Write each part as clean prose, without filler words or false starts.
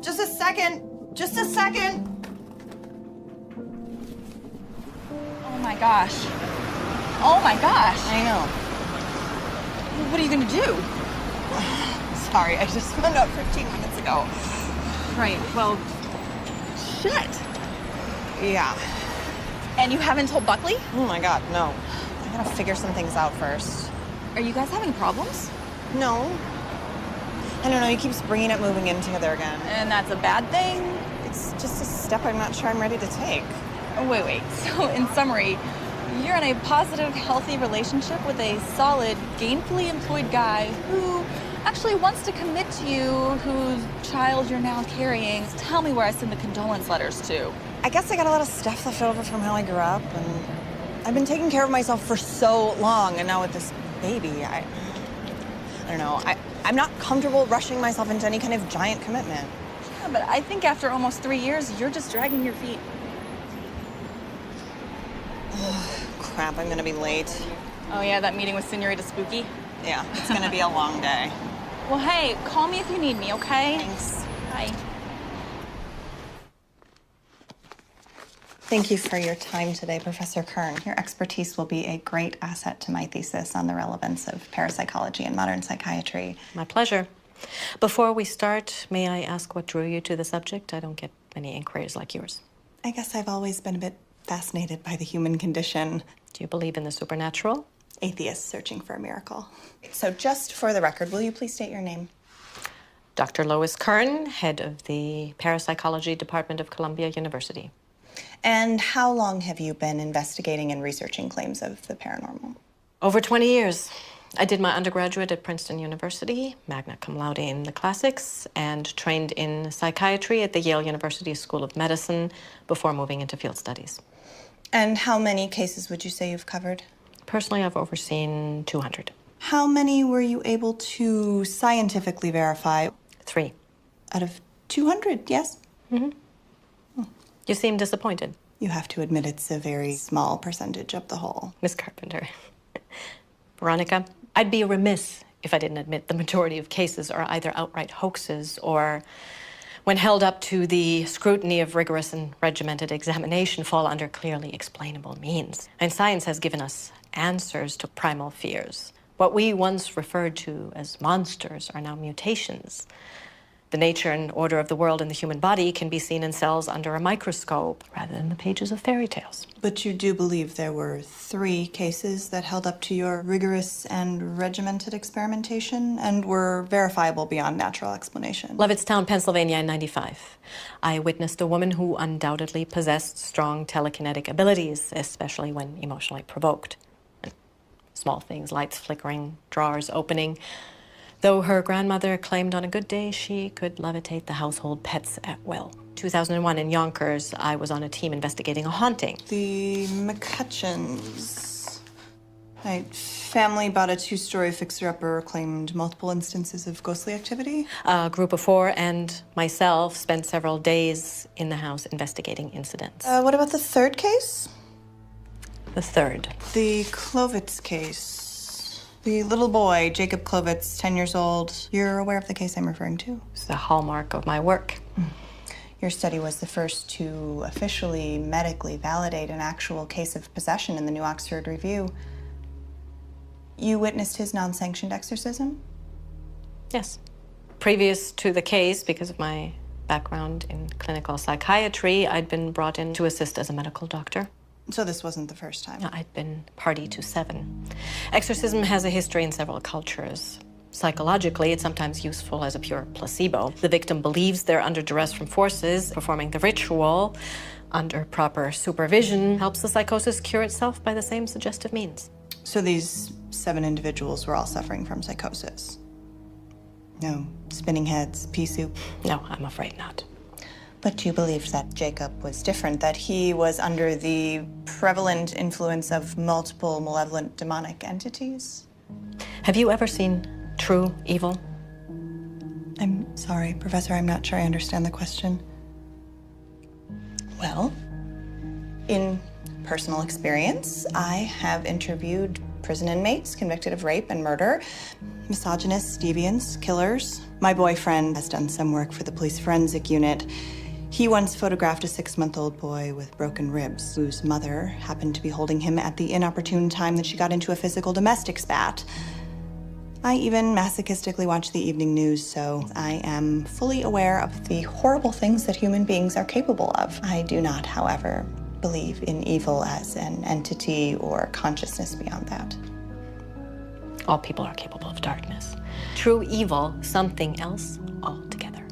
Just a second. Just a second. Oh my gosh. Oh my gosh. I know. What are you gonna do? Sorry, I just found out 15 minutes ago. Right, well, shit. Yeah. And you haven't told Buckley? Oh my God, no. I gotta figure some things out first. Are you guys having problems? No. I don't know, he keeps bringing up moving in together again. And that's a bad thing? It's just a step I'm not sure I'm ready to take. Oh, wait. So, in summary, you're in a positive, healthy relationship with a solid, gainfully employed guy who actually wants to commit to you, whose child you're now carrying. Tell me where I send the condolence letters to. I guess I got a lot of stuff left over from how I grew up, and I've been taking care of myself for so long, and now with this baby, I don't know. I'm not comfortable rushing myself into any kind of giant commitment. Yeah, but I think after almost 3 years, you're just dragging your feet. Crap, I'm gonna be late. Oh yeah, that meeting with Senorita Spooky? Yeah, it's gonna be a long day. Well, hey, call me if you need me, okay? Thanks. Bye. Thank you for your time today, Professor Kern. Your expertise will be a great asset to my thesis on the relevance of parapsychology and modern psychiatry. My pleasure. Before we start, may I ask what drew you to the subject? I don't get many inquiries like yours. I guess I've always been a bit fascinated by the human condition. Do you believe in the supernatural? Atheists searching for a miracle. So just for the record, will you please state your name? Dr. Lois Kern, head of the Parapsychology Department of Columbia University. And how long have you been investigating and researching claims of the paranormal? Over 20 years. I did my undergraduate at Princeton University, magna cum laude in the classics, and trained in psychiatry at the Yale University School of Medicine before moving into field studies. And how many cases would you say you've covered? Personally, I've overseen 200. How many were you able to scientifically verify? 3. Out of 200, yes? You seem disappointed. You have to admit it's a very small percentage of the whole. Miss Carpenter. Veronica, I'd be remiss if I didn't admit the majority of cases are either outright hoaxes or, when held up to the scrutiny of rigorous and regimented examination, fall under clearly explainable means. And science has given us answers to primal fears. What we once referred to as monsters are now mutations. The nature and order of the world in the human body can be seen in cells under a microscope rather than the pages of fairy tales. But you do believe there were 3 cases that held up to your rigorous and regimented experimentation and were verifiable beyond natural explanation? Levittstown, Pennsylvania in '95. I witnessed a woman who undoubtedly possessed strong telekinetic abilities, especially when emotionally provoked. And small things, lights flickering, drawers opening. Though her grandmother claimed on a good day she could levitate the household pets at will. 2001 in Yonkers, I was on a team investigating a haunting. The McCutcheons. Right. Family bought a 2-story fixer-upper, claimed multiple instances of ghostly activity. A group of 4 and myself spent several days in the house investigating incidents. What about the 3rd case? The 3rd. The Klovitz case. The little boy, Jacob Klovitz, 10 years old. You're aware of the case I'm referring to? It's the hallmark of my work. Your study was the first to officially medically validate an actual case of possession in the New Oxford Review. You witnessed his non-sanctioned exorcism? Yes. Previous to the case, because of my background in clinical psychiatry, I'd been brought in to assist as a medical doctor. So this wasn't the first time? I'd been party to 7. Exorcism has a history in several cultures. Psychologically, it's sometimes useful as a pure placebo. The victim believes they're under duress from forces. Performing the ritual under proper supervision helps the psychosis cure itself by the same suggestive means. So these 7 individuals were all suffering from psychosis? No spinning heads, pea soup? No, I'm afraid not. But you believed that Jacob was different, that he was under the prevalent influence of multiple malevolent demonic entities? Have you ever seen true evil? I'm sorry, Professor, I'm not sure I understand the question. Well, in personal experience, I have interviewed prison inmates convicted of rape and murder. Misogynists, deviants, killers. My boyfriend has done some work for the police forensic unit. He once photographed a 6-month-old boy with broken ribs, whose mother happened to be holding him at the inopportune time that she got into a physical domestic spat. I even masochistically watch the evening news, so I am fully aware of the horrible things that human beings are capable of. I do not, however, believe in evil as an entity or consciousness beyond that. All people are capable of darkness. True evil, something else altogether.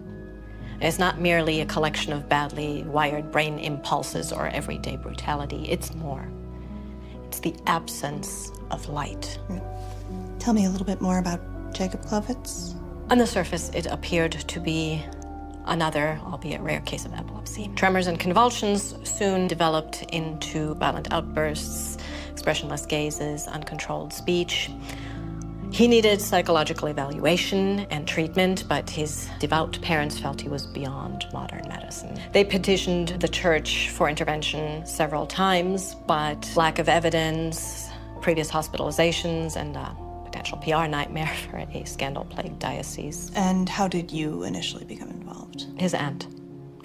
It's not merely a collection of badly wired brain impulses or everyday brutality. It's more. It's the absence of light. Tell me a little bit more about Jacob Klovitz. On the surface, it appeared to be another, albeit rare, case of epilepsy. Tremors and convulsions soon developed into violent outbursts, expressionless gazes, uncontrolled speech. He needed psychological evaluation and treatment, but his devout parents felt he was beyond modern medicine. They petitioned the church for intervention several times, but lack of evidence, previous hospitalizations, and a potential PR nightmare for a scandal-plagued diocese. And how did you initially become involved? His aunt,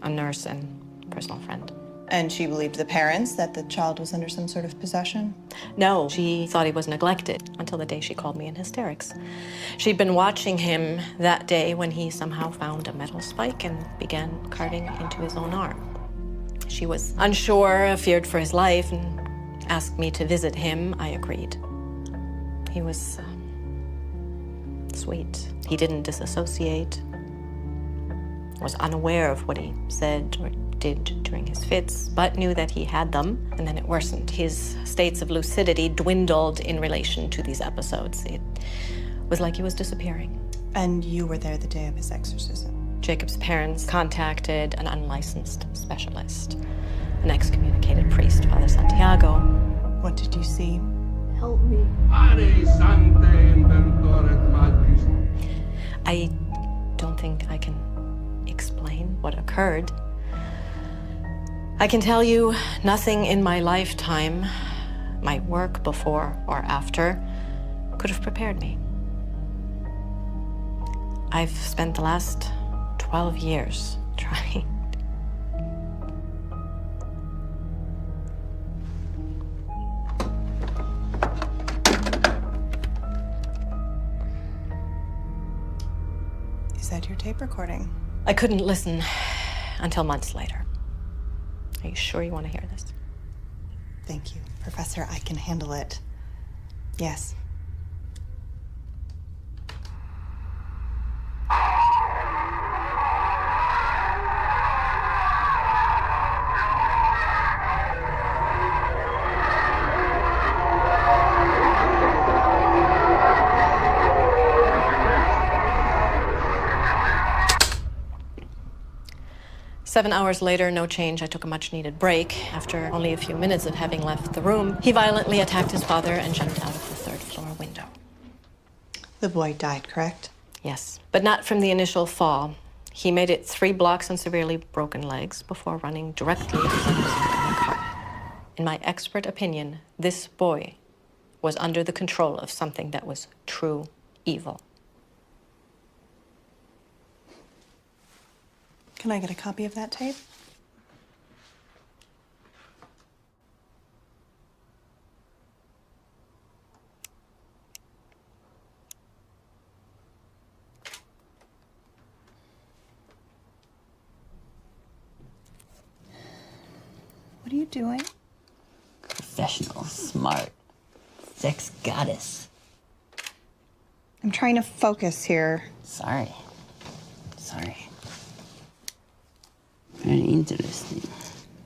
a nurse and personal friend. And she believed the parents that the child was under some sort of possession? No, she thought he was neglected until the day she called me in hysterics. She'd been watching him that day when he somehow found a metal spike and began carving into his own arm. She was unsure, feared for his life, and asked me to visit him. I agreed. He was sweet. He didn't disassociate, was unaware of what he said or did during his fits, but knew that he had them, and then it worsened. His states of lucidity dwindled in relation to these episodes. It was like he was disappearing. And you were there the day of his exorcism? Jacob's parents contacted an unlicensed specialist, an excommunicated priest, Father Santiago. What did you see? Help me. I don't think I can explain what occurred. I can tell you nothing in my lifetime, my work before or after, could have prepared me. I've spent the last 12 years trying. Is that your tape recording? I couldn't listen until months later. Are you sure you want to hear this? Thank you, Professor. I can handle it. Yes. Seven hours later, no change. I took a much-needed break. After only a few minutes of having left the room, he violently attacked his father and jumped out of the third-floor window. The boy died, correct? Yes, but not from the initial fall. He made it 3 blocks on severely broken legs before running directly into the car. In my expert opinion, this boy was under the control of something that was true evil. Can I get a copy of that tape? What are you doing? Professional, smart, sex goddess. I'm trying to focus here. Sorry. Very interesting.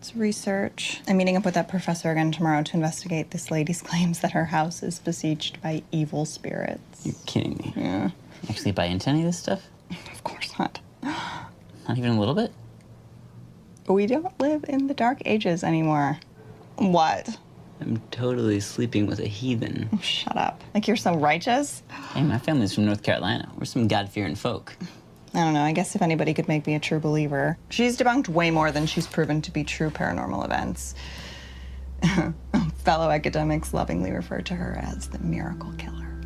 It's research. I'm meeting up with that professor again tomorrow to investigate this lady's claims that her house is besieged by evil spirits. You're kidding me. Yeah. You actually buy into any of this stuff? Of course not. Not even a little bit? We don't live in the Dark Ages anymore. What? I'm totally sleeping with a heathen. Shut up. Like you're so righteous? Hey, my family's from North Carolina. We're some God-fearing folk. I don't know. I guess if anybody could make me a true believer. She's debunked way more than she's proven to be true paranormal events. Fellow academics lovingly refer to her as the miracle killer.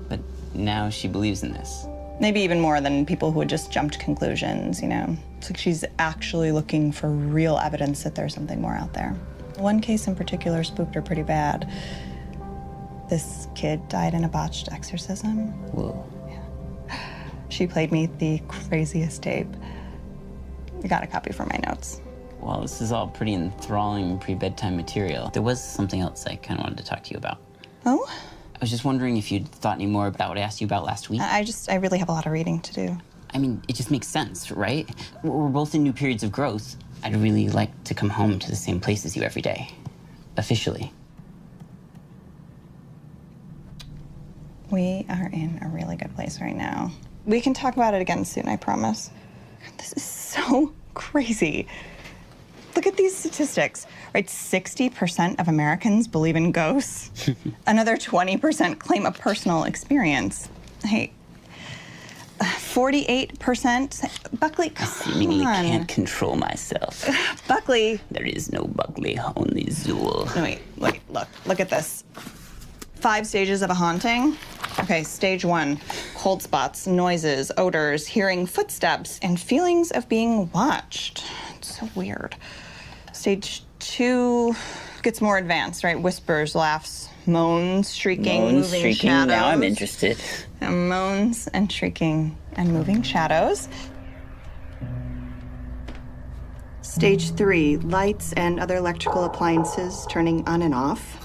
But now she believes in this. Maybe even more than people who had just jumped to conclusions, you know? It's like she's actually looking for real evidence that there's something more out there. One case in particular spooked her pretty bad. This kid died in a botched exorcism. Whoa. She played me the craziest tape. I got a copy for my notes. Well, this is all pretty enthralling pre-bedtime material. There was something else I kind of wanted to talk to you about. Oh? I was just wondering if you'd thought any more about what I asked you about last week. I really have a lot of reading to do. I mean, it just makes sense, right? We're both in new periods of growth. I'd really like to come home to the same place as you every day. Officially. We are in a really good place right now. We can talk about it again soon, I promise. This is so crazy. Look at these statistics, right? 60% of Americans believe in ghosts. Another 20% claim a personal experience. Hey, 48%. Buckley, come Seemingly on. can't control myself. Buckley. There is no Buckley, only Zool. No, wait, look at this. 5 stages of a haunting. Okay, stage 1, cold spots, noises, odors, hearing footsteps, and feelings of being watched. It's so weird. Stage 2 gets more advanced, right? Whispers, laughs, moans, shrieking, moving shrieking. shadows. Now I'm interested. Moans and shrieking and moving shadows. Stage 3, lights and other electrical appliances turning on and off.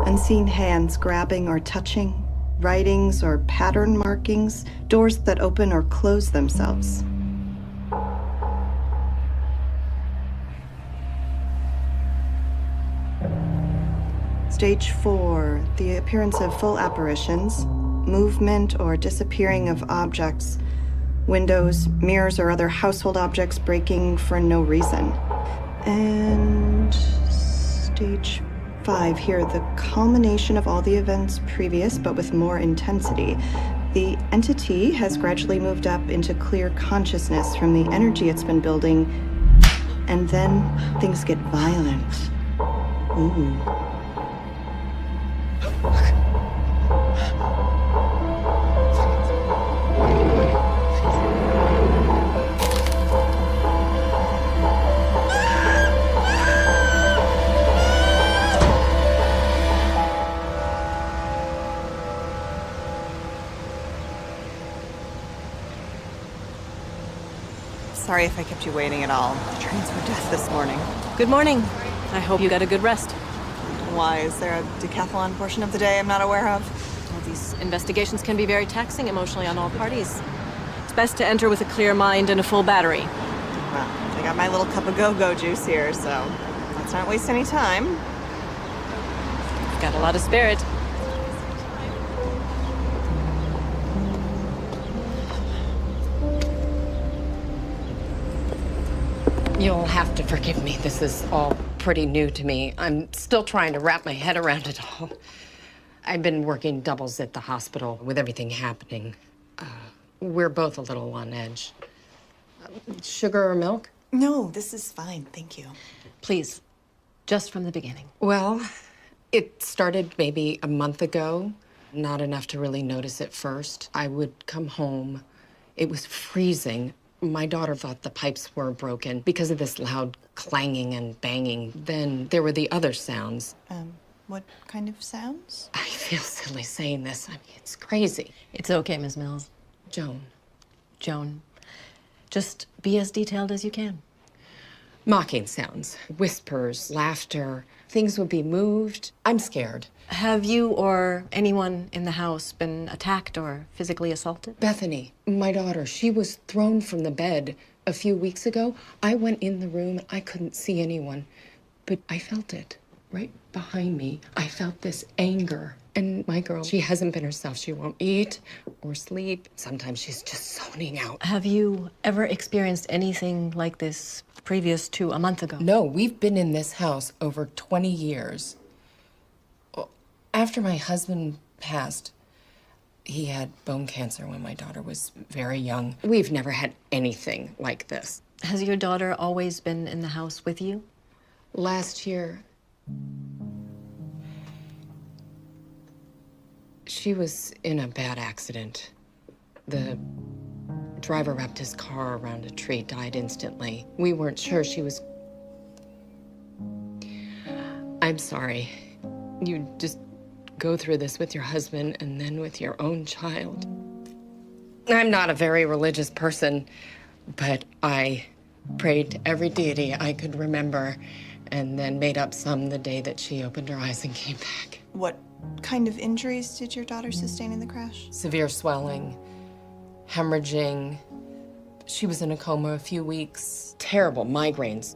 Unseen hands grabbing or touching, writings or pattern markings, doors that open or close themselves. Stage 4, the appearance of full apparitions, movement or disappearing of objects, windows, mirrors, or other household objects breaking for no reason. And stage 5 here, the culmination of all the events previous, but with more intensity. The entity has gradually moved up into clear consciousness from the energy it's been building, and then things get violent. Ooh. Sorry if I kept you waiting at all. The trains were death this morning. Good morning. I hope you got a good rest. Why? Is there a decathlon portion of the day I'm not aware of? Well, these investigations can be very taxing emotionally on all parties. It's best to enter with a clear mind and a full battery. Well, I got my little cup of go-go juice here, so let's not waste any time. You've got a lot of spirit. You'll have to forgive me. This is all pretty new to me. I'm still trying to wrap my head around it all. I've been working doubles at the hospital with everything happening. We're both a little on edge. Sugar or milk? No, this is fine, thank you. Please, just from the beginning. Well, it started maybe a month ago. Not enough to really notice at first. I would come home. It was freezing. My daughter thought the pipes were broken because of this loud clanging and banging. Then there were the other sounds. What kind of sounds? I feel silly saying this. I mean, it's crazy. It's okay, Ms. Mills. Joan. Just be as detailed as you can. Mocking sounds, whispers, laughter. Things would be moved. I'm scared. Have you or anyone in the house been attacked or physically assaulted? Bethany, my daughter, she was thrown from the bed a few weeks ago. I went in the room. I couldn't see anyone, but I felt it right behind me. I felt this anger. And my girl, she hasn't been herself. She won't eat or sleep. Sometimes she's just zoning out. Have you ever experienced anything like this previous to a month ago? No, we've been in this house over 20 years. After my husband passed, he had bone cancer when my daughter was very young. We've never had anything like this. Has your daughter always been in the house with you? Last year, She was in a bad accident. The driver wrapped his car around a tree, died instantly. We weren't sure she was... I'm sorry. You just go through this with your husband and then with your own child. I'm not a very religious person, but I prayed to every deity I could remember and then made up some the day that she opened her eyes and came back. What kind of injuries did your daughter sustain in the crash? Severe swelling, hemorrhaging. She was in a coma a few weeks. Terrible migraines.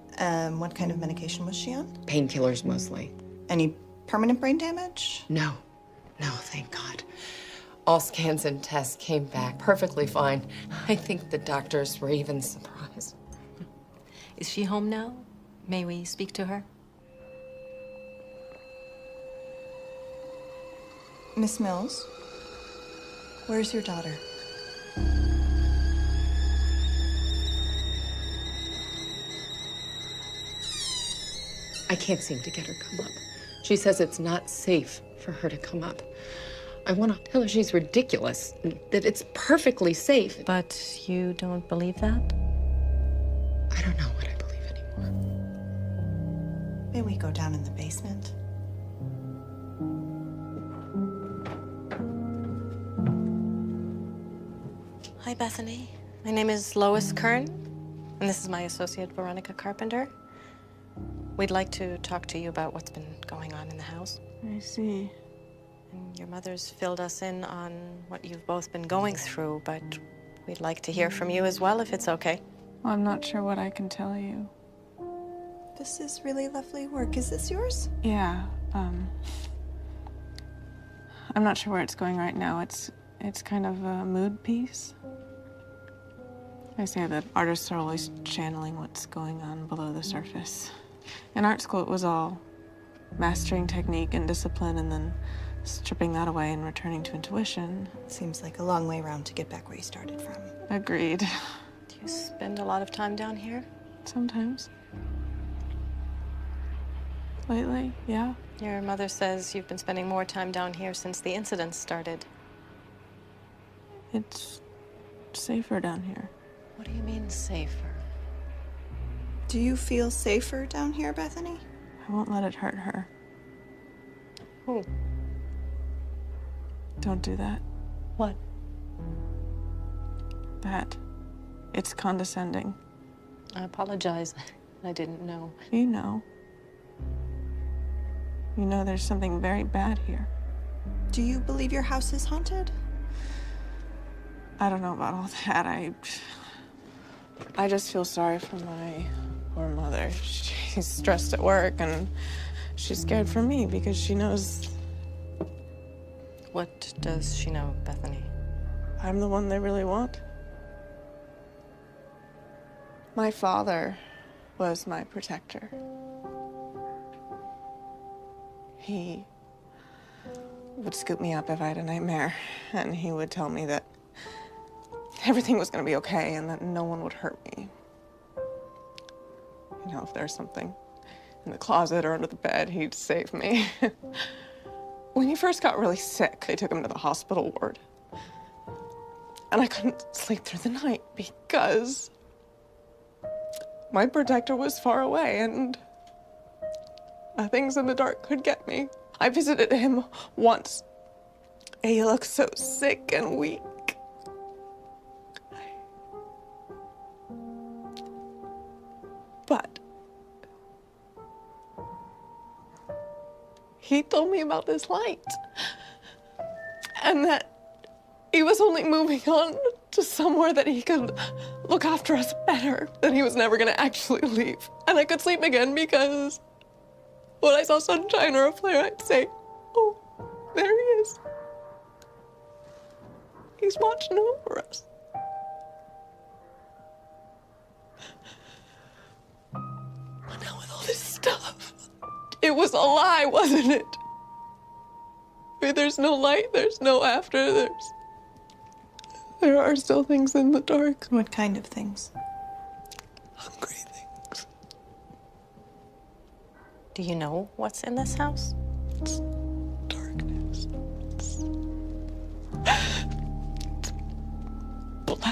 What kind of medication was she on? Painkillers mostly. Any permanent brain damage? No, thank God. All scans and tests came back perfectly fine. I think the doctors were even surprised. Is she home now? May we speak to her? Miss Mills, where's your daughter? I can't seem to get her come up. She says it's not safe for her to come up. I want to tell her she's ridiculous, that it's perfectly safe. But you don't believe that? I don't know what I believe anymore. May we go down in the basement? Hi, Bethany. My name is Lois Kern, and this is my associate, Veronica Carpenter. We'd like to talk to you about what's been going on in the house. I see. And your mother's filled us in on what you've both been going through, but we'd like to hear from you as well, if it's okay. Well, I'm not sure what I can tell you. This is really lovely work. Is this yours? Yeah, I'm not sure where it's going right now. It's kind of a mood piece. I say that artists are always channeling what's going on below the surface. In art school, it was all mastering technique and discipline and then stripping that away and returning to intuition. Seems like a long way around to get back where you started from. Agreed. Do you spend a lot of time down here? Sometimes. Lately, yeah. Your mother says you've been spending more time down here since the incident started. It's safer down here. What do you mean, safer? Do you feel safer down here, Bethany? I won't let it hurt her. Who? Don't do that. What? That. It's condescending. I apologize. I didn't know. You know. You know there's something very bad here. Do you believe your house is haunted? I don't know about all that. I just feel sorry for my poor mother. She's stressed at work and she's scared for me because she knows What does she know, Bethany? I'm the one they really want. My father was my protector. He would scoop me up if I had a nightmare, and he would tell me that everything was gonna be okay and that no one would hurt me. You know, if there's something in the closet or under the bed, he'd save me. When he first got really sick, they took him to the hospital ward. And I couldn't sleep through the night because my protector was far away and things in the dark could get me. I visited him once. He looked so sick and weak. But he told me about this light and that he was only moving on to somewhere that he could look after us better, that he was never gonna actually leave. And I could sleep again because when I saw sunshine or a flare, I'd say, oh, there he is. He's watching over us. But now with all this stuff, it was a lie, wasn't it? I mean, there's no light, there's no after, there are still things in the dark. What kind of things? Hungry things. Do you know what's in this house? It's darkness. It's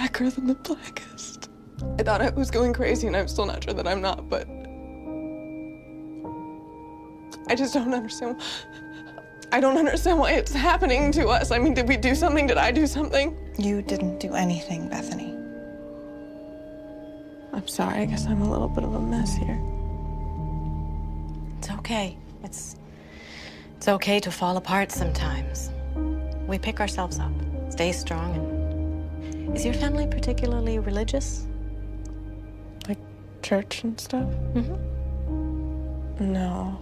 blacker than the blackest. I thought I was going crazy, and I'm still not sure that I'm not, but I just don't understand. I don't understand why it's happening to us. I mean, did we do something? Did I do something? You didn't do anything, Bethany. I'm sorry. I guess I'm a little bit of a mess here. It's okay. It's okay to fall apart sometimes. We pick ourselves up, stay strong, and is your family particularly religious? Like church and stuff? Mm-hmm. No.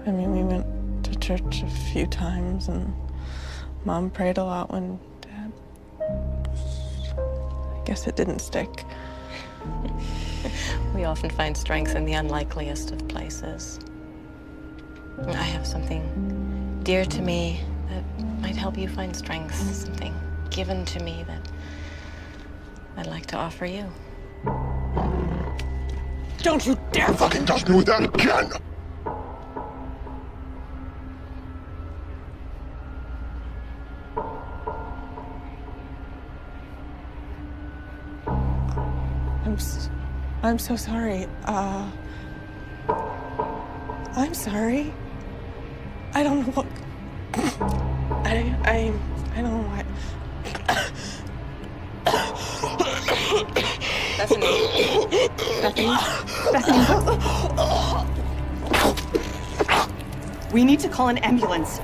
I mean, we went to church a few times, and Mom prayed a lot when Dad... I guess it didn't stick. We often find strength in the unlikeliest of places. I have something dear to me that might help you find strength, something given to me that I'd like to offer you. Don't you dare fucking touch me with that again! I'm so sorry. I'm sorry. I don't know what... I don't know why... Bethany. We need to call an ambulance.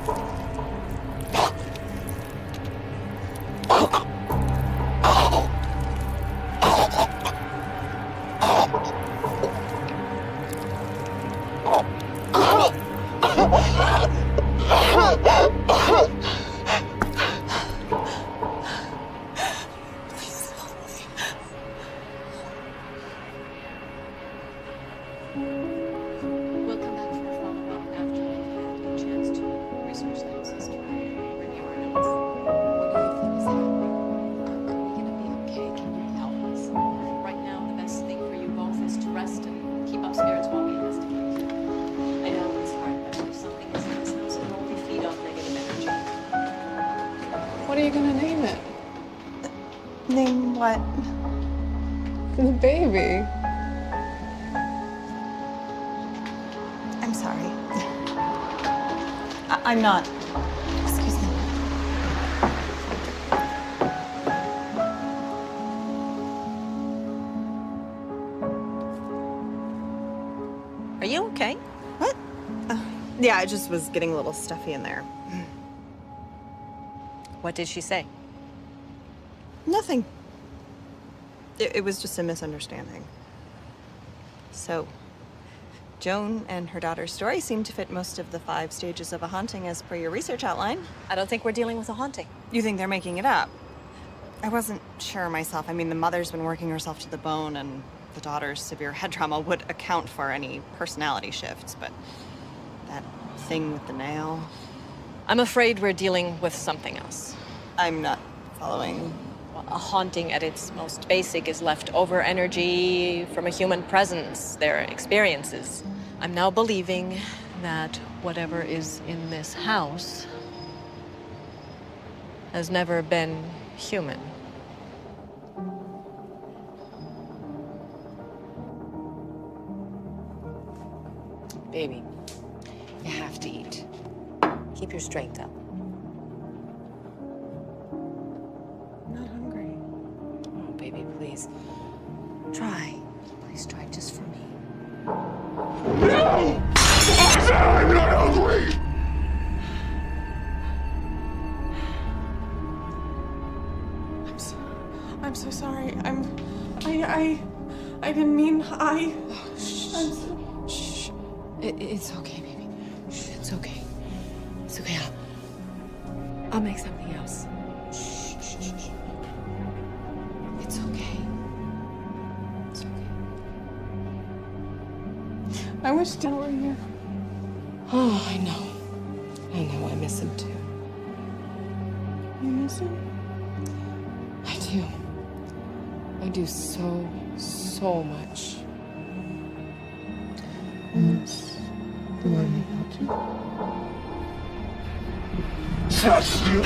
We'll come back for a follow-up after we've had a chance to research things as to review our notes. What do you think is happening? Are we gonna be okay? Can you help us? Right now, the best thing for you both is to rest and keep up spirits while we investigate. I know it's hard, but if something is in this house, it will only feed off negative energy. What are you gonna name it? Name what? The baby. I'm sorry. I'm not. Excuse me. Are you okay? What? Yeah, I just was getting a little stuffy in there. What did she say? Nothing. It was just a misunderstanding. So, Joan and her daughter's story seem to fit most of the 5 stages of a haunting as per your research outline. I don't think we're dealing with a haunting. You think they're making it up? I wasn't sure myself. I mean, the mother's been working herself to the bone, and the daughter's severe head trauma would account for any personality shifts, but that thing with the nail... I'm afraid we're dealing with something else. I'm not following. Well, a haunting at its most basic is leftover energy from a human presence, their experiences. I'm now believing that whatever is in this house has never been human. Baby, you have to eat. Keep your strength up. I'm not hungry. Oh, baby, please. Try. Please try just for me. No! I'm not hungry! I'm so sorry. I didn't mean Shh. It's okay, baby. Shh, it's okay. It's okay. I'll make something else. Shh. It's okay. It's okay. I wish Dad were here. Oh, I know. I miss him too. You miss him? I do. I do so much. Yes. The one you Touch you!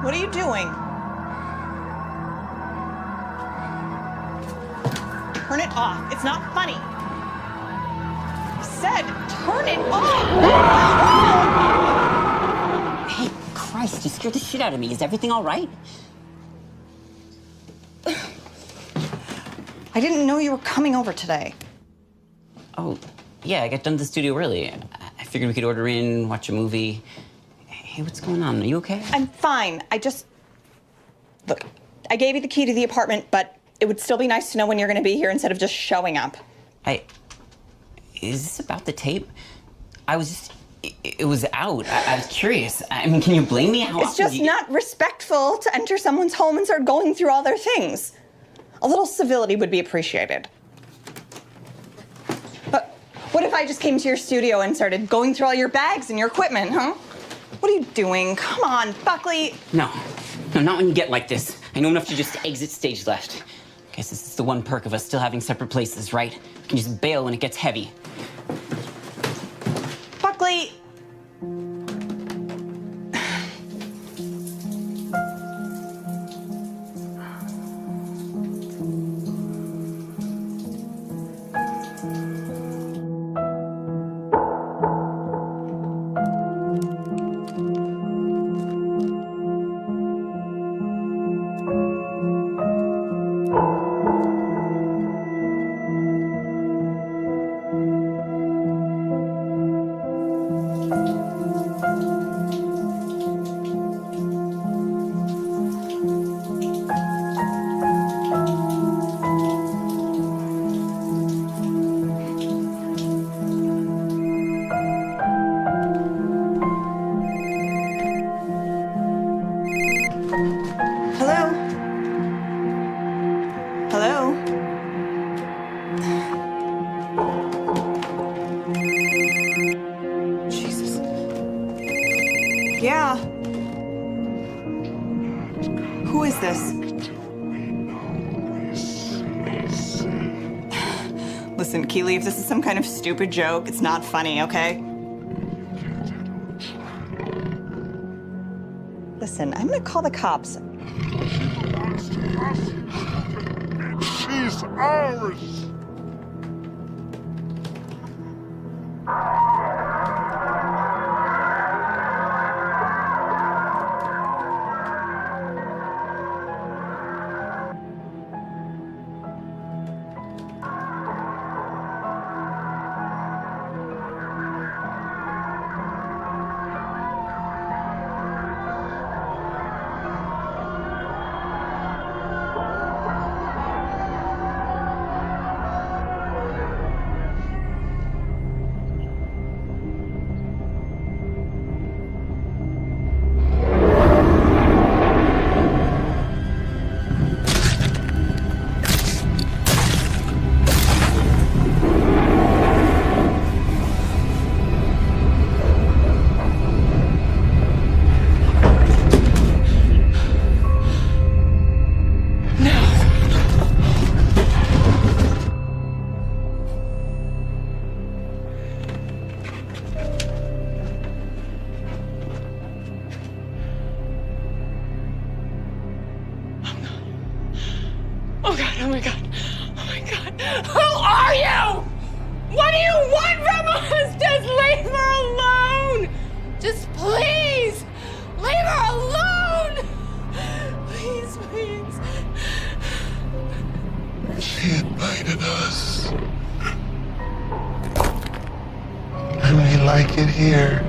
What are you doing? Turn it off. It's not funny. I said, turn it off! Hey, Christ, you scared the shit out of me. Is everything all right? I didn't know you were coming over today. Oh, yeah, I got done to the studio early. I figured we could order in, watch a movie. Hey, what's going on? Are you okay? I'm fine. Look, I gave you the key to the apartment, but it would still be nice to know when you're gonna be here instead of just showing up. Is this about the tape? It was out. I was curious. I mean, can you blame me? It's just not respectful to enter someone's home and start going through all their things. A little civility would be appreciated. But what if I just came to your studio and started going through all your bags and your equipment, huh? What are you doing? Come on, Buckley. No, not when you get like this. I know enough to just exit stage left. Guess this is the one perk of us still having separate places, right? We can just bail when it gets heavy. Buckley. Yeah. Who is this? Listen, Keely, if this is some kind of stupid joke, it's not funny, okay? Listen, I'm gonna call the cops. She's ours! Oh God, oh my God, oh my God. Who are you? What do you want from us? Just leave her alone. Just please, leave her alone. Please, please. She invited us. And we like it here.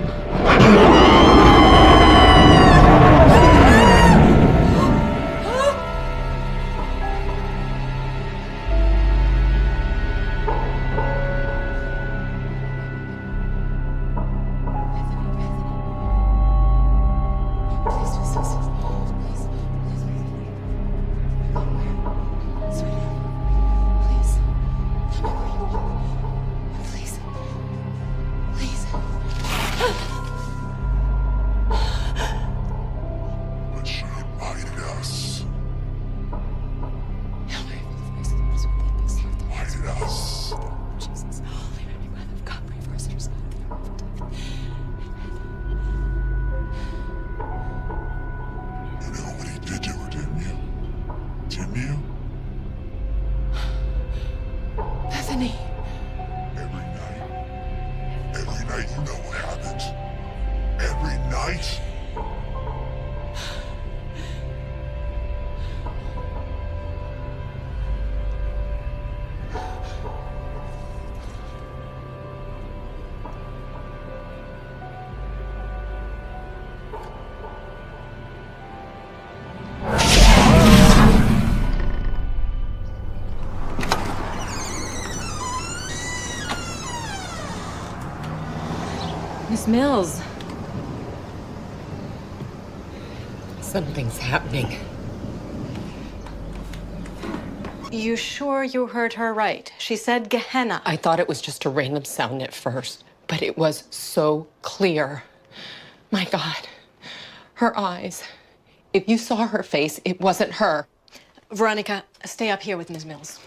Mills. Something's happening. You sure you heard her right? She said Gehenna. I thought it was just a random sound at first, but it was so clear. My God, her eyes. If you saw her face, it wasn't her. Veronica, stay up here with Ms. Mills.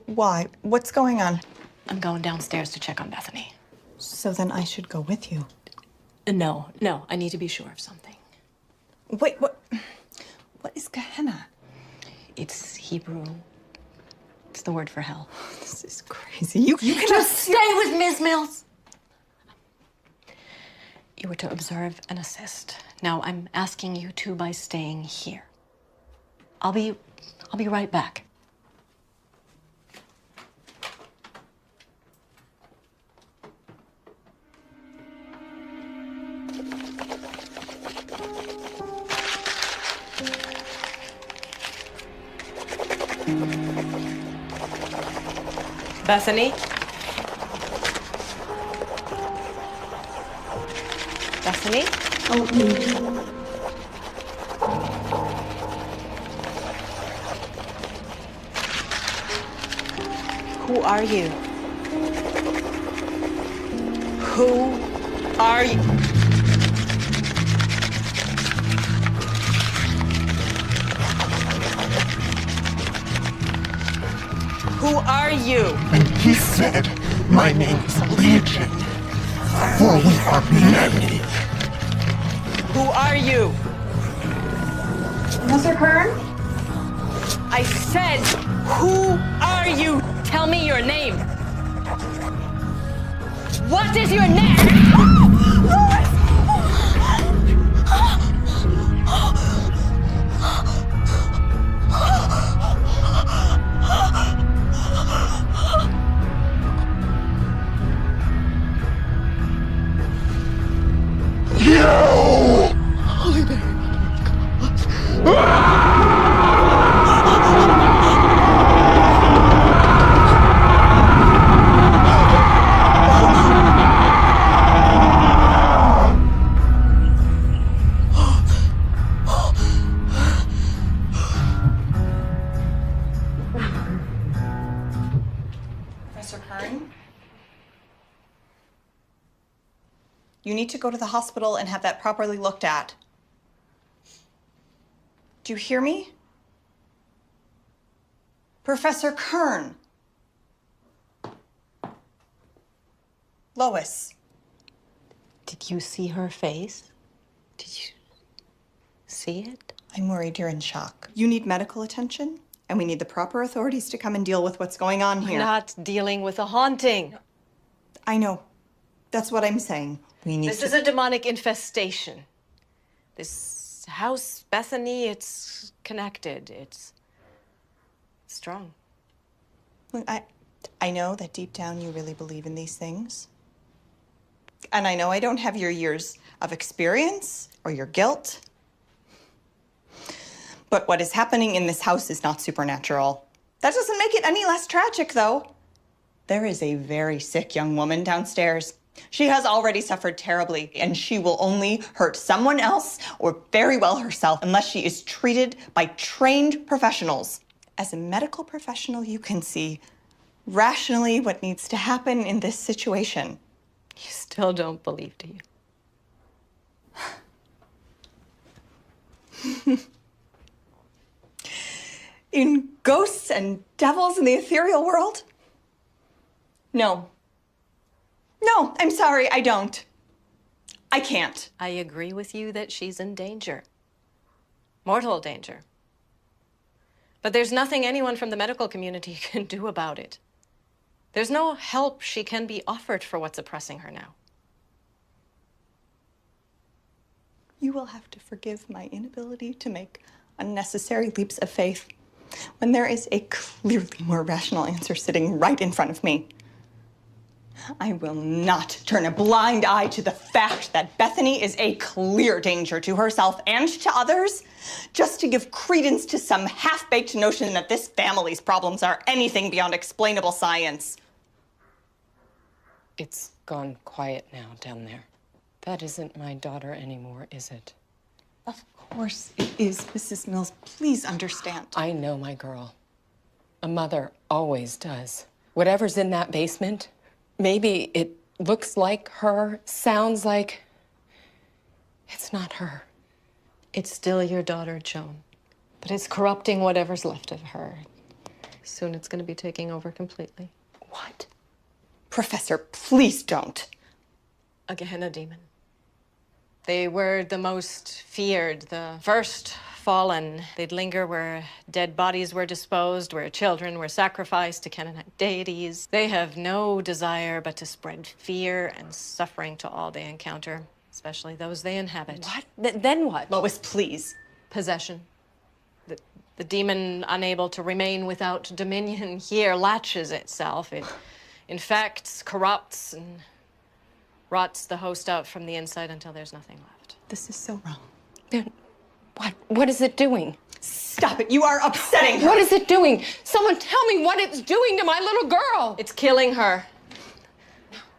Why? What's going on? I'm going downstairs to check on Bethany. So then I should go with you. No, I need to be sure of something. Wait, what is Gehenna? It's Hebrew. It's the word for hell. This is crazy. You can Just stay with Ms. Mills. You were to observe and assist. Now I'm asking you to by staying here. I'll be right back. Bethany? Bethany? Who are you? Who are you? Who are you? And he said, my name is Legion, for we are many. Who are you? Mr. Kern? I said, who are you? Tell me your name. What is your name? Professor Kern? You need to go to the hospital and have that properly looked at. Do you hear me? Professor Kern. Lois. Did you see her face? Did you see it? I'm worried you're in shock. You need medical attention, and we need the proper authorities to come and deal with what's going on here. We're not dealing with a haunting. I know. That's what I'm saying. We need This is a demonic infestation. This house, Bethany, it's connected. It's strong. Look, I know that deep down you really believe in these things. And I know I don't have your years of experience or your guilt. But what is happening in this house is not supernatural. That doesn't make it any less tragic, though. There is a very sick young woman downstairs. She has already suffered terribly, and she will only hurt someone else or very well herself unless she is treated by trained professionals. As a medical professional, you can see rationally what needs to happen in this situation. You still don't believe, do you? In ghosts and devils in the ethereal world? No. No, I'm sorry, I don't. I can't. I agree with you that she's in danger. Mortal danger. But there's nothing anyone from the medical community can do about it. There's no help she can be offered for what's oppressing her now. You will have to forgive my inability to make unnecessary leaps of faith when there is a clearly more rational answer sitting right in front of me. I will not turn a blind eye to the fact that Bethany is a clear danger to herself and to others, just to give credence to some half-baked notion that this family's problems are anything beyond explainable science. It's gone quiet now down there. That isn't my daughter anymore, is it? Of course it is, Mrs. Mills. Please understand. I know my girl. A mother always does. Whatever's in that basement, maybe it looks like her, sounds like... It's not her. It's still your daughter, Joan. But it's corrupting whatever's left of her. Soon it's going to be taking over completely. What? Professor, please don't. A Gehenna demon. They were the most feared, the first fallen. They'd linger where dead bodies were disposed, where children were sacrificed to Canaanite deities. They have no desire but to spread fear and suffering to all they encounter, especially those they inhabit. What? Then what? Lois, please. Possession. The demon, unable to remain without dominion here, latches itself. It infects, corrupts, and rots the host out from the inside until there's nothing left. This is so wrong. Then what? What is it doing? Stop it. You are upsetting her. What is it doing? Someone tell me what it's doing to my little girl. It's killing her.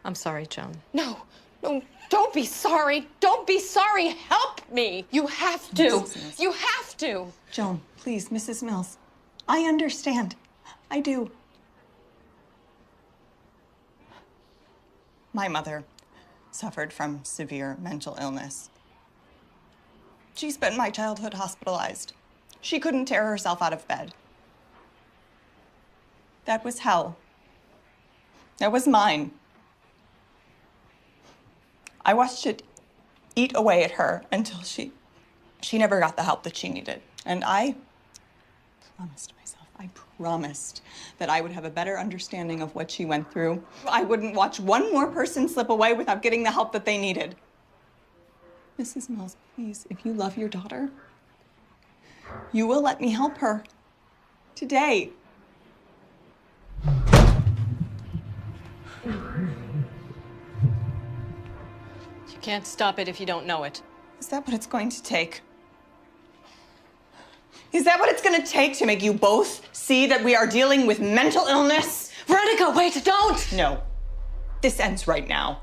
I'm sorry, Joan. No, don't be sorry. Don't be sorry. Help me. You have to. You have to. Joan, please, Mrs. Mills. I understand. I do. My mother suffered from severe mental illness. She spent my childhood hospitalized. She couldn't tear herself out of bed. That was hell. That was mine. I watched it eat away at her until she never got the help that she needed. And I promised that I would have a better understanding of what she went through. I wouldn't watch one more person slip away without getting the help that they needed. Mrs. Mills, please, if you love your daughter, you will let me help her today. You can't stop it if you don't know it. Is that what it's going to take? Is that what it's going to take to make you both see that we are dealing with mental illness? Veronica, wait, don't! No. This ends right now.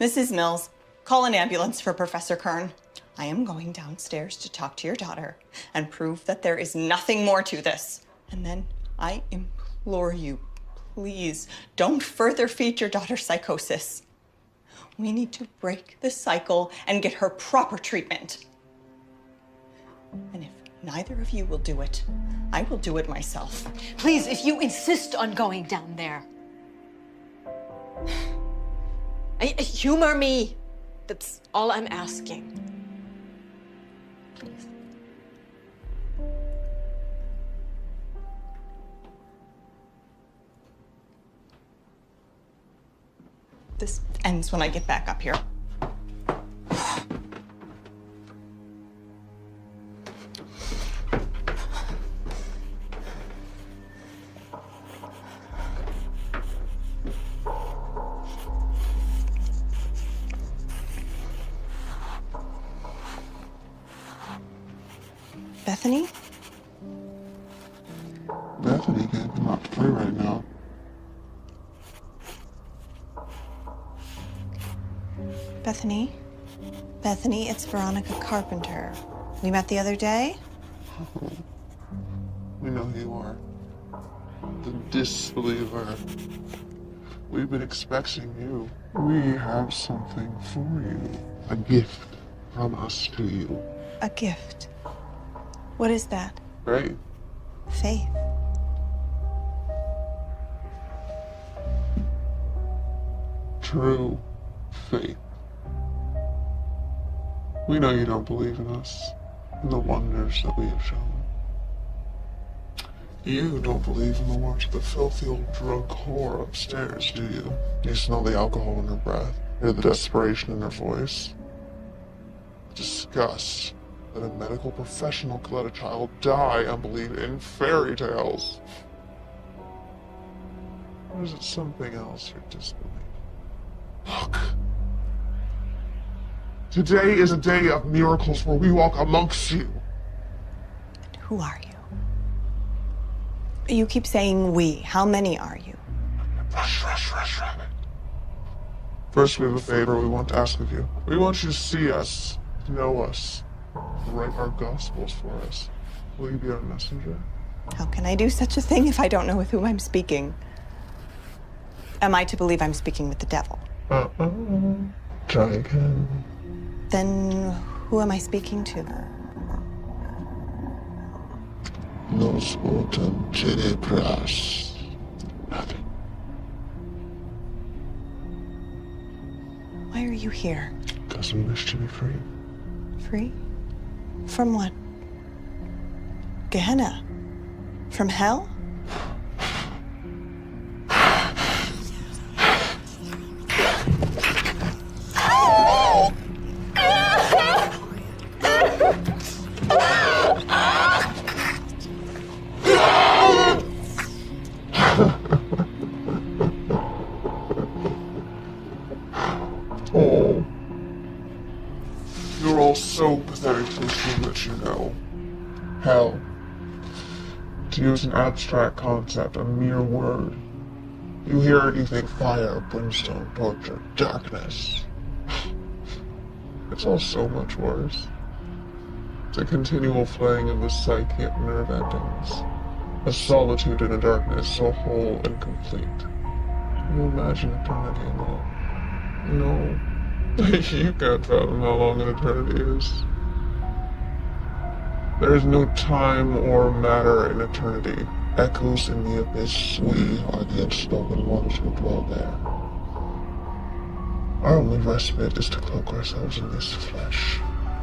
Mrs. Mills, call an ambulance for Professor Kern. I am going downstairs to talk to your daughter and prove that there is nothing more to this. And then I implore you, please, don't further feed your daughter's psychosis. We need to break the cycle and get her proper treatment. And if neither of you will do it, I will do it myself. Please, if you insist on going down there. Humor me. That's all I'm asking. Please. This ends when I get back up here. Bethany? Bethany can't come out to play right now. Bethany? Bethany, it's Veronica Carpenter. We met the other day? We know who you are. The disbeliever. We've been expecting you. We have something for you. A gift from us to you. A gift. What is that? Right? Faith. True faith. We know you don't believe in us and the wonders that we have shown. You don't believe in the works of the filthy old drug whore upstairs, do you? You smell the alcohol in her breath, hear the desperation in her voice, the disgust that a medical professional could let a child die and believe in fairy tales. Or is it something else you disbelieve? Look. Today is a day of miracles where we walk amongst you. And who are you? You keep saying we. How many are you? Rush, rush, rush, rabbit. First, we have a favor we want to ask of you. We want you to see us, know us, write our gospels for us. Will you be our messenger? How can I do such a thing if I don't know with whom I'm speaking? Am I to believe I'm speaking with the devil? Try again. Then who am I speaking to? Nos votum tenebras. Nothing. Why are you here? Because we wish to be free. Free? From what? Gehenna? From hell? Oh. You're all so pathetic to assume that you know. Hell. To use an abstract concept, a mere word. You hear it, you think fire, brimstone, torture, darkness. It's all so much worse. It's a continual flaying of the psyche at nerve endings. A solitude in a darkness so whole and complete. Can you imagine eternity alone? No. You can't fathom how long an eternity is. There is no time or matter in eternity. Echoes in the abyss, we are the unspoken ones who dwell there. Our only respite is to cloak ourselves in this flesh.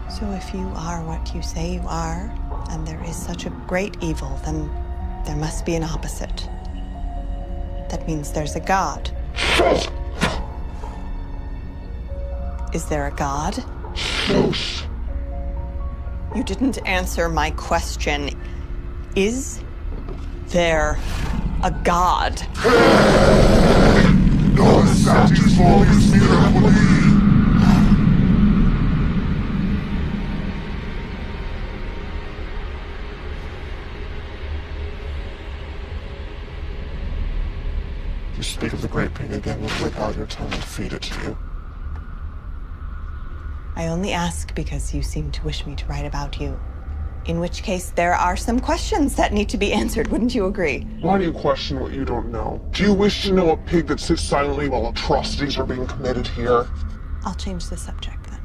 So if you are what you say you are, and there is such a great evil, then there must be an opposite. That means there's a God. Is there a God? Close. You didn't answer my question. Is there a God? Non satis vobis miraculi. You speak of the great pain again, we'll flick out your tongue and feed it to you. I only ask because you seem to wish me to write about you. In which case, there are some questions that need to be answered, wouldn't you agree? Why do you question what you don't know? Do you wish to know a pig that sits silently while atrocities are being committed here? I'll change the subject then.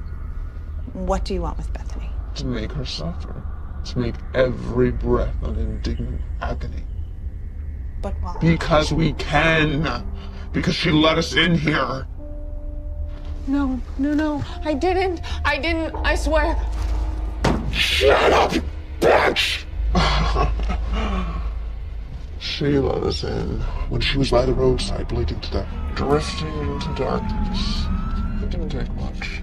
What do you want with Bethany? To make her suffer. To make every breath an indignant agony. But why? Because we can. Because she let us in here. No, I didn't, I swear. Shut up, you bitch! She let us in when she was by the roadside bleeding to death, drifting into darkness. It didn't take much.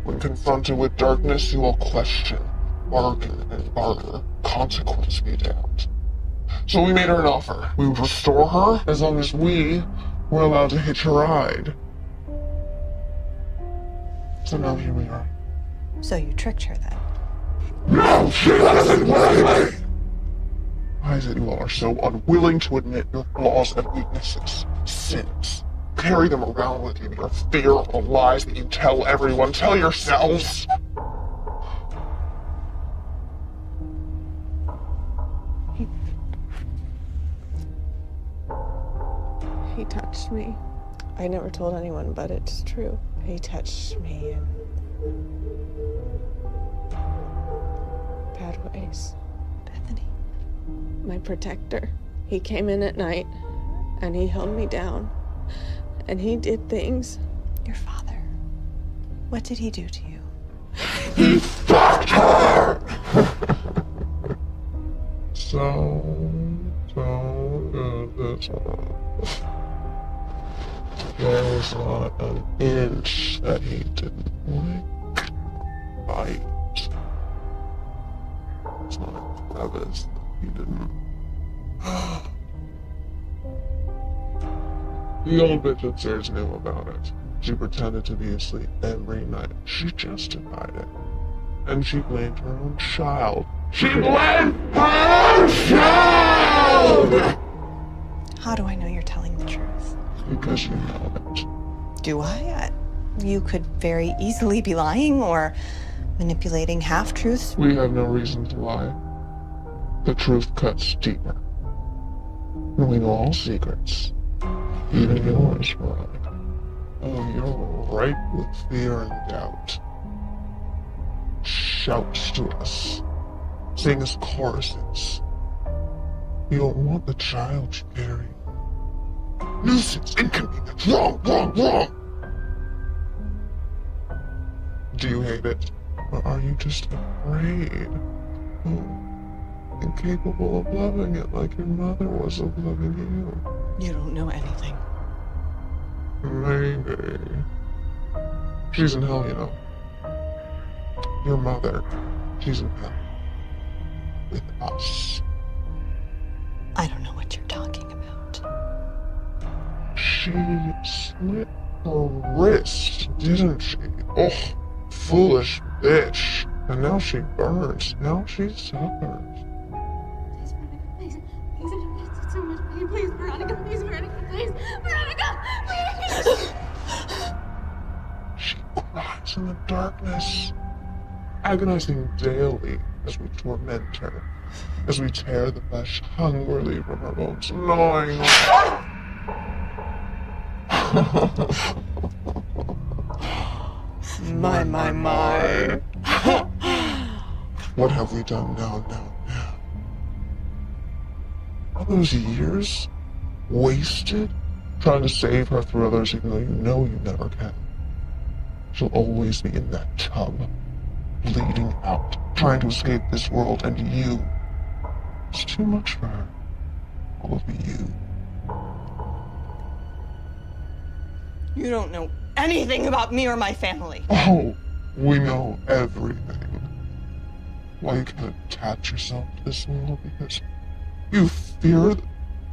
When confronted with darkness, you will question, bargain, and barter. Consequence be damned. So we made her an offer. We would restore her as long as we were allowed to hitch a ride. So now here we are. So you tricked her then? No! She let us in willingly! Why is it you all are so unwilling to admit your flaws and weaknesses, sins? Carry them around with you, your fear of the lies that you tell everyone. Tell yourselves! He touched me. I never told anyone, but it's true. He touched me in bad ways. Bethany. My protector. He came in at night and he held me down. And he did things. Your father. What did he do to you? He fucked her! So good this one. There was not an inch that he didn't lick, bite. It's not a crevice that he didn't. The old bitch upstairs knew about it. She pretended to be asleep every night. She justified it. And she blamed her own child. She blamed her own child! How do I know you're telling the truth? Because you know it. Do I? You could very easily be lying or manipulating half-truths. We have no reason to lie. The truth cuts deeper. And we know all secrets. Even yours, Veronica. Oh, you're ripe with fear and doubt. Shouts to us. Sings choruses. You don't want the child you carry. Nuisance, inconvenience, wrong, wrong, wrong! Do you hate it? Or are you just afraid? Oh, incapable of loving it like your mother was of loving you. You don't know anything. Maybe. She's in hell, you know. Your mother, she's in hell. With us. I don't know what you're talking about. She slit her wrist, didn't she? Oh, foolish bitch. And now she burns. Now she suffers. Please, Veronica, please. Please, it's so much pain. Please, Veronica, please, Veronica, please. Veronica, please! She cries in the darkness, agonizing daily as we torment her, as we tear the flesh hungrily from her bones, gnawing her. My. What have we done now? All those years wasted trying to save her through others, even though you know you never can. She'll always be in that tub, bleeding out, trying to escape this world, and you. It's too much for her. All of you. You don't know anything about me or my family. Oh, we know everything. Why you can't attach yourself to this world? Because you fear the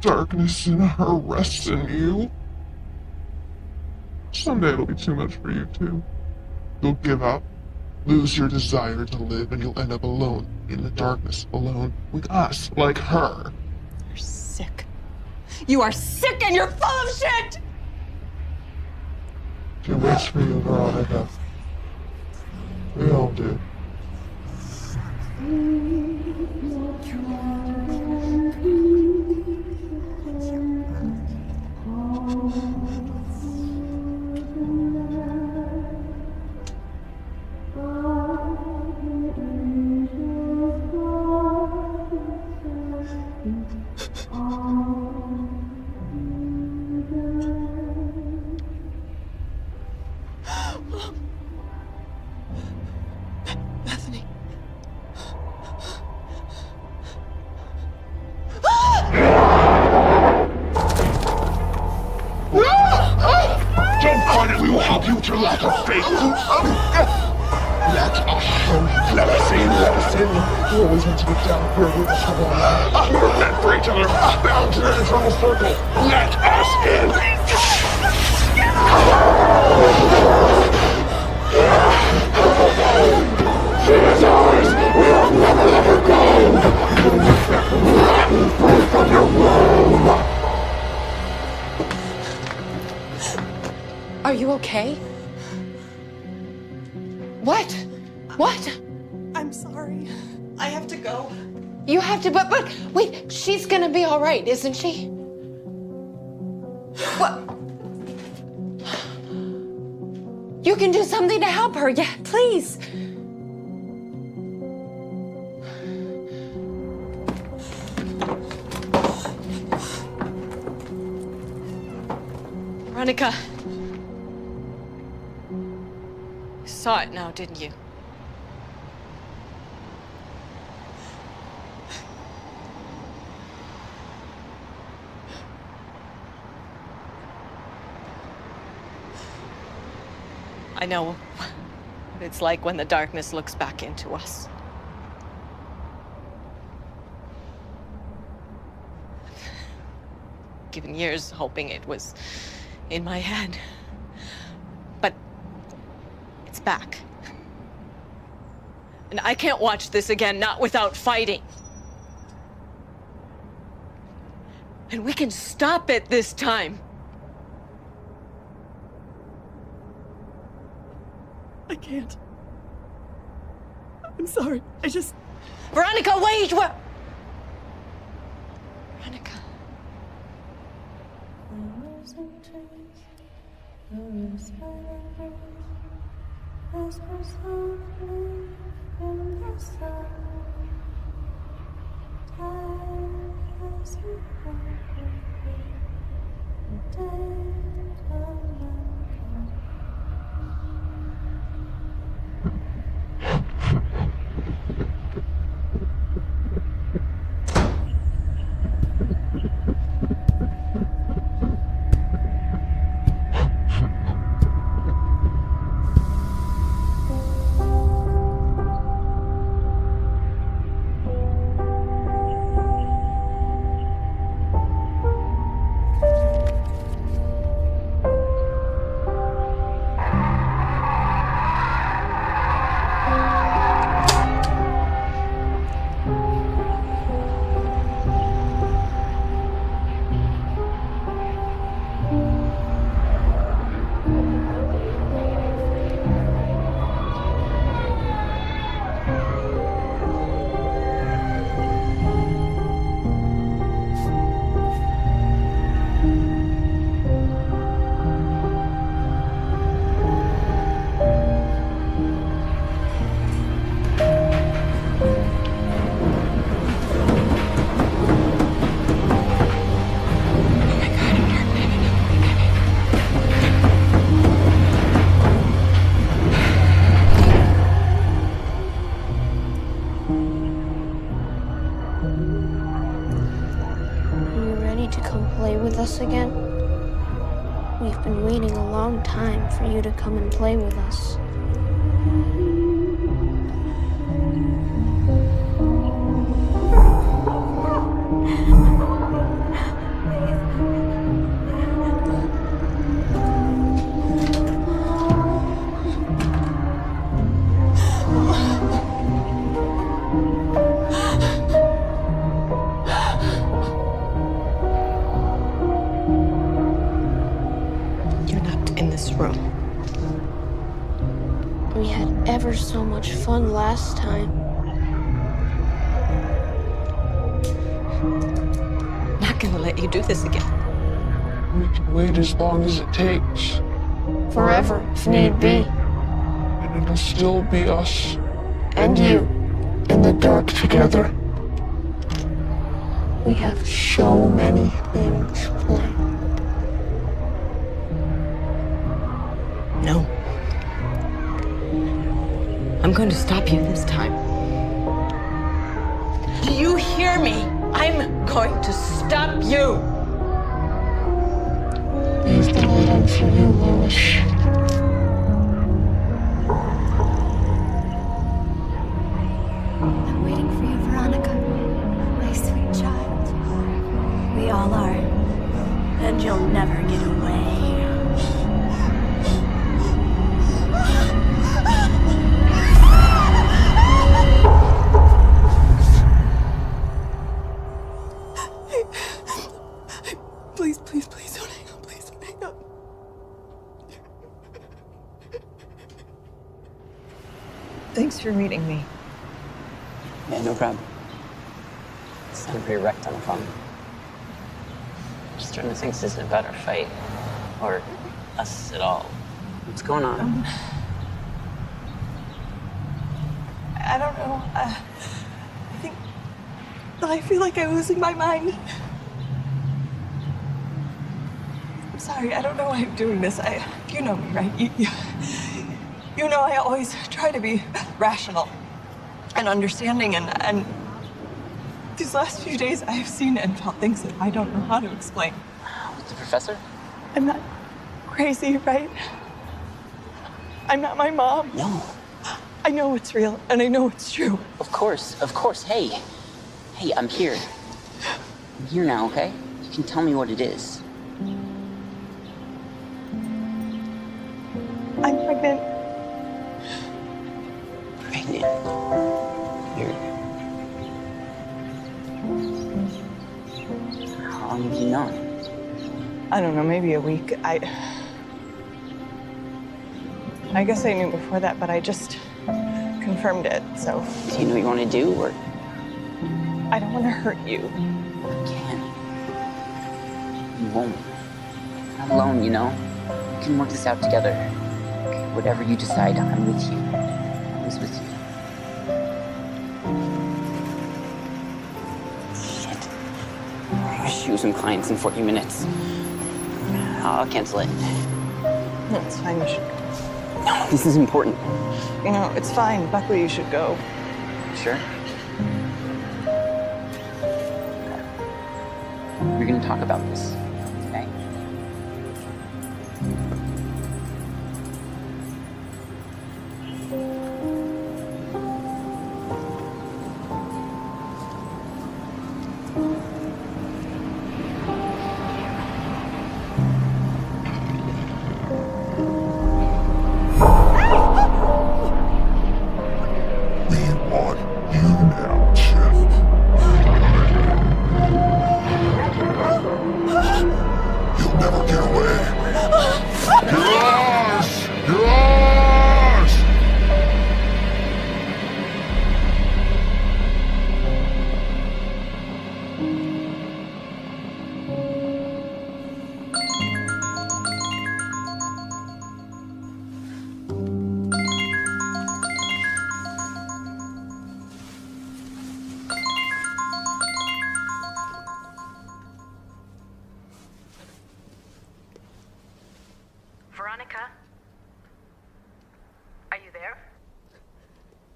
darkness in her rests in you. Someday it'll be too much for you, too. You'll give up, lose your desire to live, and you'll end up alone in the darkness, alone with us, like her. You're sick. You are sick and you're full of shit! She waits for you, Veronica. We all do. Bethany. Don't fight it, we will help you with your lack of faith. Let us show you. Let us in. You always want to get down here with us. We're meant for each other, bound in an eternal circle. Let us in. She is ours. We will never let her go. Run free from your womb. Are you okay? What? What? I'm sorry. I have to go. You have to, but wait, she's gonna be all right, isn't she? What? You can do something to help her, yeah, please. Veronica. You saw it now, didn't you? I know what it's like when the darkness looks back into us. Given years hoping it was in my head. But it's back. And I can't watch this again, not without fighting. And we can stop it this time. can't. I'm sorry. I just... Veronica, wait! What? Veronica. Us again? We've been waiting a long time for you to come and play with us. We had ever so much fun last time. Not gonna let you do this again. We can wait as long as it takes. Forever, if need be. And it'll still be us. And you. In the dark together. We have So many things planned. No. I'm going to stop you this time. Do you hear me? I'm going to stop you. We've been waiting for you, Lois. I'm waiting for you, Veronica. My sweet child. We all are. And you'll never get away. Please, please, please don't hang up. Please don't hang up. Thanks for meeting me. Yeah, no problem. You sound pretty wrecked on the phone. Just trying to think this isn't about our fight. Or us at all. What's going on? I don't know. I feel like I'm losing my mind. I'm sorry. I don't know why I'm doing this. You know me, right? You know I always try to be rational and understanding, and these last few days I have seen and felt things that I don't know how to explain. With the professor? I'm not crazy, right? I'm not my mom. No. I know it's real, and I know it's true. Of course, of course. Hey, I'm here. I'm here now, okay? You can tell me what it is. I'm pregnant. Pregnant? You're... How long have you known? I don't know, maybe a week. I guess I knew before that, but I just confirmed it, so. Do you know what you want to do, or? I don't want to hurt you. You can. You won't. You're not alone, you know? We can work this out together. Whatever you decide, I'm with you. Always with you. Shit. I have a shoe some clients in 40 minutes. I'll cancel it. No, it's fine, you should go. No, this is important. No, it's fine. Buckley, you should go. Sure? We're gonna talk about this, okay? Veronica? Are you there?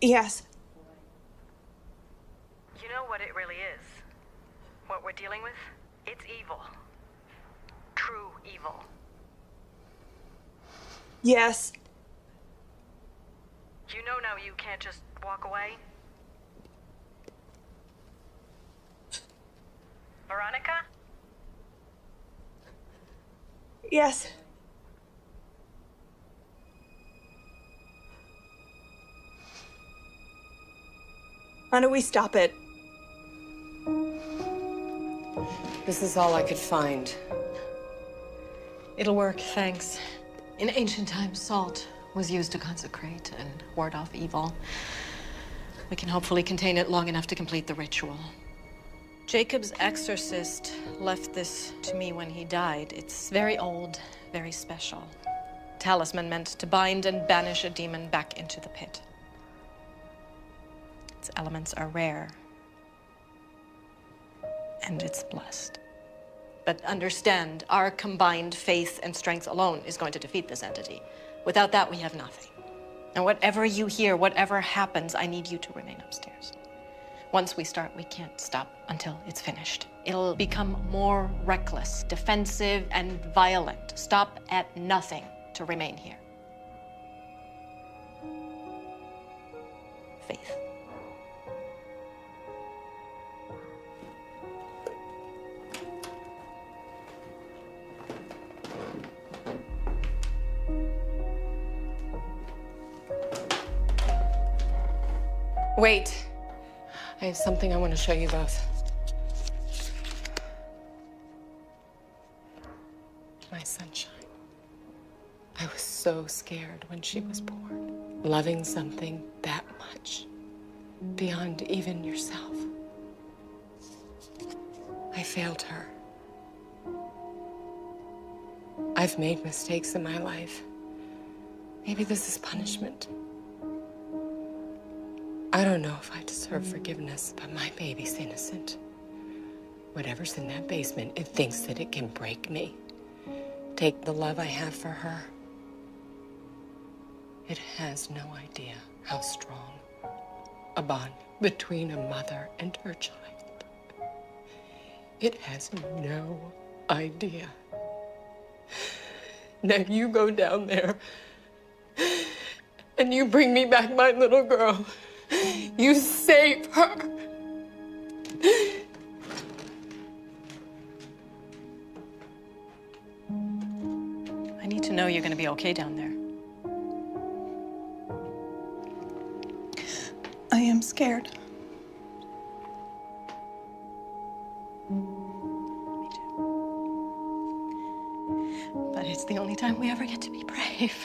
Yes. You know what it really is? What we're dealing with? It's evil. True evil. Yes. You know now you can't just walk away? Veronica? Yes. How do we stop it? This is all I could find. It'll work, thanks. In ancient times, salt was used to consecrate and ward off evil. We can hopefully contain it long enough to complete the ritual. Jacob's exorcist left this to me when he died. It's very old, very special. Talisman meant to bind and banish a demon back into the pit. Its elements are rare. And it's blessed. But understand, our combined faith and strength alone is going to defeat this entity. Without that, we have nothing. And whatever you hear, whatever happens, I need you to remain upstairs. Once we start, we can't stop until it's finished. It'll become more reckless, defensive, and violent. Stop at nothing to remain here. Faith. Wait. I have something I want to show you both. My sunshine. I was so scared when she was born. Loving something that much, beyond even yourself. I failed her. I've made mistakes in my life. Maybe this is punishment. I don't know if I deserve forgiveness, but my baby's innocent. Whatever's in that basement, it thinks that it can break me. Take the love I have for her. It has no idea how strong a bond between a mother and her child. It has no idea. Now you go down there and you bring me back my little girl. You save her. I need to know you're going to be okay down there. I am scared. Me too. But it's the only time we ever get to be brave.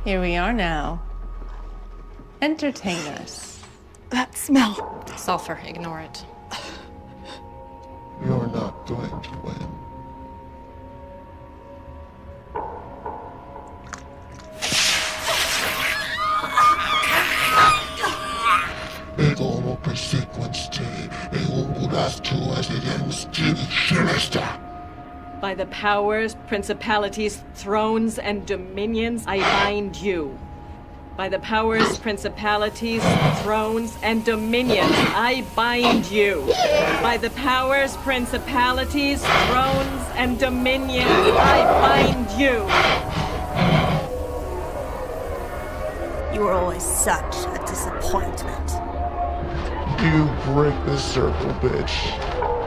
Here we are now. Entertain us. That smell. Sulfur, ignore it. You're not going to win. Ego per sequence T, e ungulas tu as it ends G sinister. By the powers, principalities, thrones, and dominions, I bind you. By the powers, principalities, thrones, and dominions, I bind you. By the powers, principalities, thrones, and dominions, I bind you. You were always such a disappointment. You break this circle, bitch.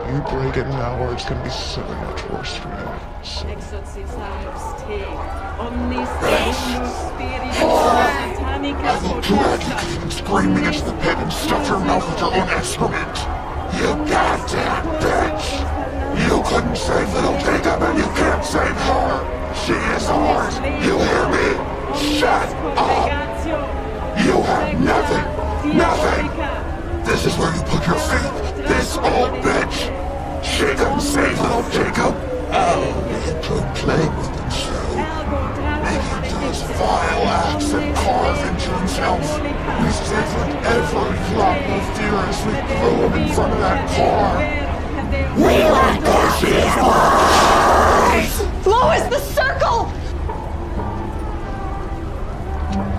You break it now, or it's gonna be so much worse for you. So. Exorcizamus te, omnis deus spiritus satanica potestas. And screaming into the pit and stuff your mouth with your own excrement. You goddamn bitch! You couldn't save little Jacob and you can't save her! She is ours! You hear me? Shut up! You have nothing! Nothing! This is where you put your faith! This old bitch! She couldn't save little Jacob! Oh, you could play with himself. Making those vile acts and carve into himself. We savored every drop of fear as we threw him in front of that car. We let this is Lois, the circle!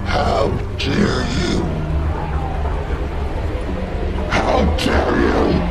How dare you? How dare you?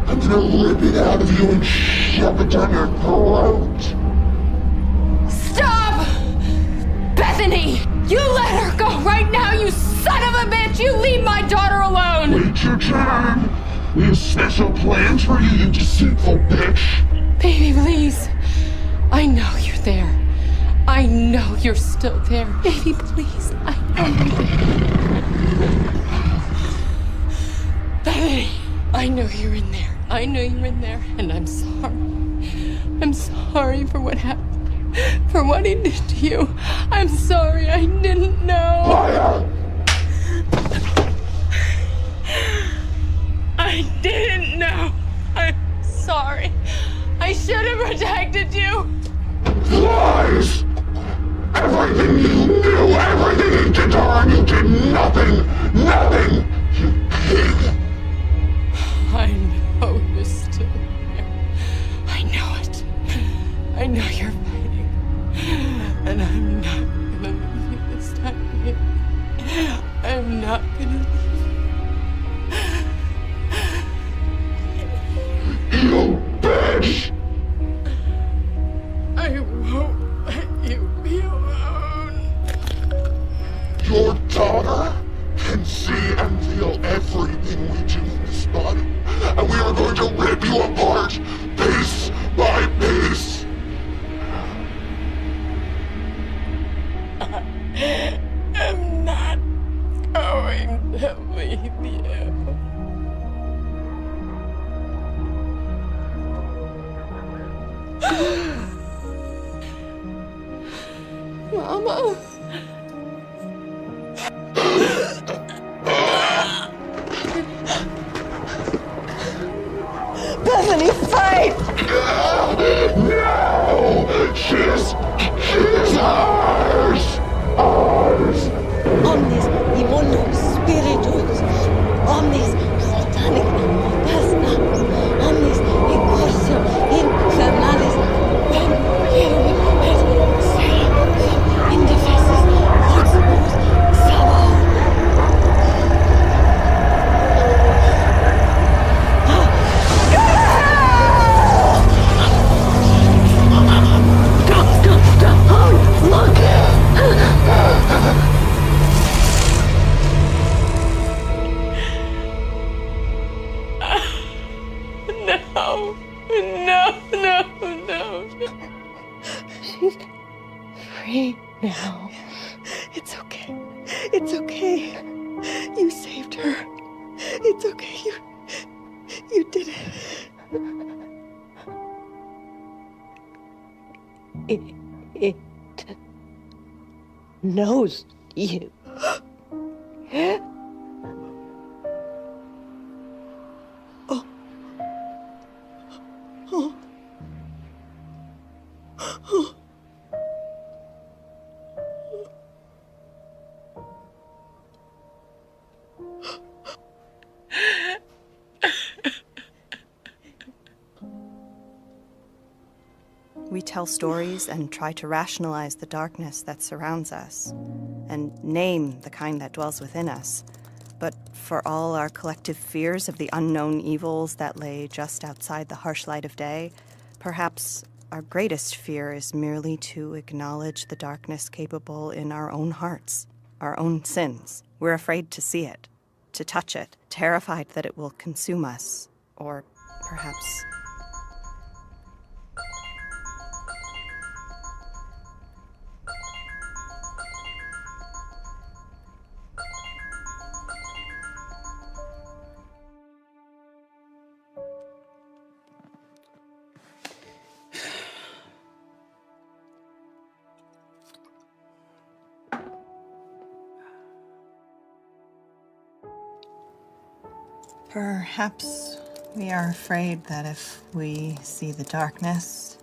I'm gonna rip it out of you and shove it down your throat. Stop! Bethany! You let her go right now, you son of a bitch! You leave my daughter alone! Wait your turn. We have special plans for you, you deceitful bitch. Baby, please. I know you're there. I know you're still there. Baby, please. I know you're there. Bethany, I know you're in there. I know you're in there. And I'm sorry. I'm sorry for what happened. For what he did to you. I'm sorry. I didn't know. Liar! I didn't know. I'm sorry. I should have protected you. Lies! Everything you knew, everything you did to her, and you did nothing! Nothing! You pig! I know you're still there. I know it. I know you're fighting. And I'm not gonna leave you this time, baby. I'm not gonna leave you. You bitch! I won't let you be alone. Your daughter can see and feel everything we do in this body. And we are going to rip you apart, piece by piece. I'm not going to leave you. Mama. Bethany, fight! No! She is ours! Ours! Omnis immuno spiritus, omnis satanic potestas, omnis incursio infernalis, et indefensis. She's free now. It's okay. It's okay. You saved her. It's okay. You did it. It knows you. We tell stories and try to rationalize the darkness that surrounds us, and name the kind that dwells within us. But for all our collective fears of the unknown evils that lay just outside the harsh light of day, perhaps our greatest fear is merely to acknowledge the darkness capable in our own hearts, our own sins. We're afraid to see it, to touch it, terrified that it will consume us, or perhaps... Perhaps we are afraid that if we see the darkness,